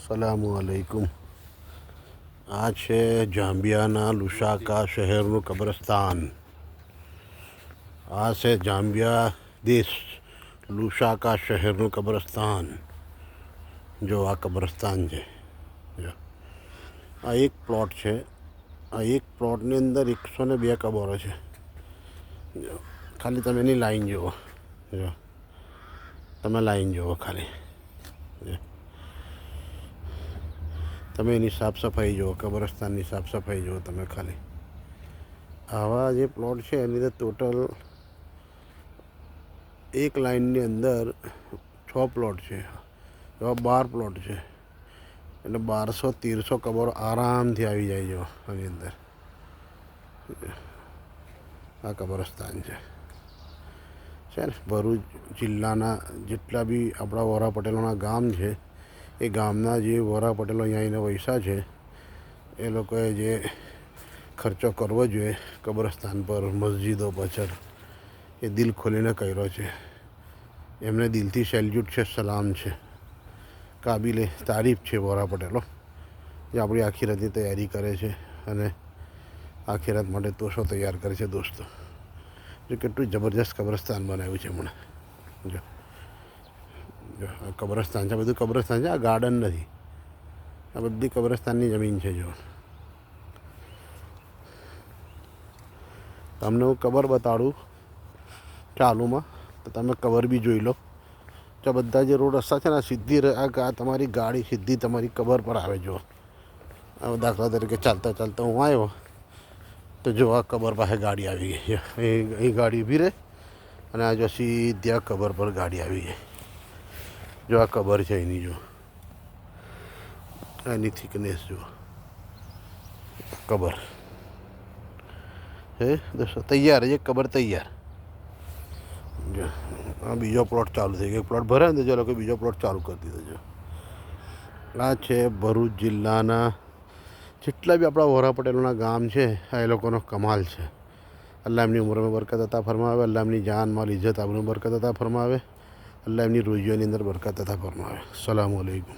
અસલામુઅલૈકુમ। આ છે જાંબિયાના લુસાકા શહેરનું કબ્રસ્તાન। આ છે જાંબિયા દેશ લુસાકા શહેરનું કબ્રસ્તાન। જો આ કબ્રસ્તાન છે, જો આ એક પ્લોટ છે। આ એક પ્લોટની અંદર 102 કબરો છે। જો ખાલી તમે એની લાઈન જુઓ, જો તમે લાઈન જુઓ ખાલી, તમે એની સાફ સફાઈ જુઓ, કબ્રસ્તાનની સાફ સફાઈ જુઓ તમે ખાલી। આવા જે પ્લોટ છે એની અંદર ટોટલ એક લાઇનની અંદર 6 પ્લોટ છે, એવા 12 પ્લોટ છે, એટલે 1200-1300 કબરો આરામથી આવી જાય। જો આની અંદર આ કબ્રસ્તાન છે ને। ભરૂચ જિલ્લાના જેટલા બી આપણા વોરા પટેલોના ગામ છે, એ ગામના જે વોરા પટેલો અહીંયા આવીને વૈસા છે, એ લોકોએ જે ખર્ચો કરવો જોઈએ કબ્રસ્તાન પર, મસ્જિદો પાછળ, એ દિલ ખોલીને કર્યો છે। એમને દિલથી સેલ્યુટ છે, સલામ છે, કાબિલે તારીફ છે વોરા પટેલો, જે આપણી આખિરતની તૈયારી કરે છે અને આખિરત માટે તોશો તૈયાર કરે છે। દોસ્તો, જો કેટલું જબરજસ્ત કબ્રસ્તાન બનાવ્યું છે હમણાં। જો જો આ કબ્રસ્તાન છે, બધું કબ્રસ્તાન છે, આ ગાર્ડન નથી, આ બધી કબ્રસ્તાનની જમીન છે। જો તમને હું કબર બતાડું ચાલુમાં, તો તમે કબર બી જોઈ લો। તો બધા જે રોડ રસ્તા છે ને, સીધી આ તમારી ગાડી સીધી તમારી કબર પર આવે। જો હવે દાખલા તરીકે ચાલતા ચાલતા હું આવ્યો, તો જો આ કબર પાસે ગાડી આવી ગઈ, અહીં ગાડી ઊભી રહે અને આ જો સીધી આ કબર પર ગાડી આવી ગઈ। જો આ કબર છે એની, જો એની થિકનેસ જો કબર હે દોસ્તો, તૈયાર છે કબર તૈયાર। જો આ બીજો પ્લોટ ચાલુ થઈ ગયો, એક પ્લોટ ભરાય ને તો લોકો બીજો પ્લોટ ચાલુ કરી દીધો। જો આ છે ભરૂચ જિલ્લાના જેટલા બી આપણા વોરા પટેલોના ગામ છે, આ એ લોકોનો કમાલ છે। અલ્લાહ એમની ઉંમરમાં બરકત અતા ફરમાવે, અલ્લાહ એમની જાન માલ ઇજ્જત આબરૂમાં બરકત અતા ફરમાવે, અલ્લાહ એમની રોજીઓની અંદર બરકત અતા ફરમાવે। અસ્સલામુ અલૈકુમ।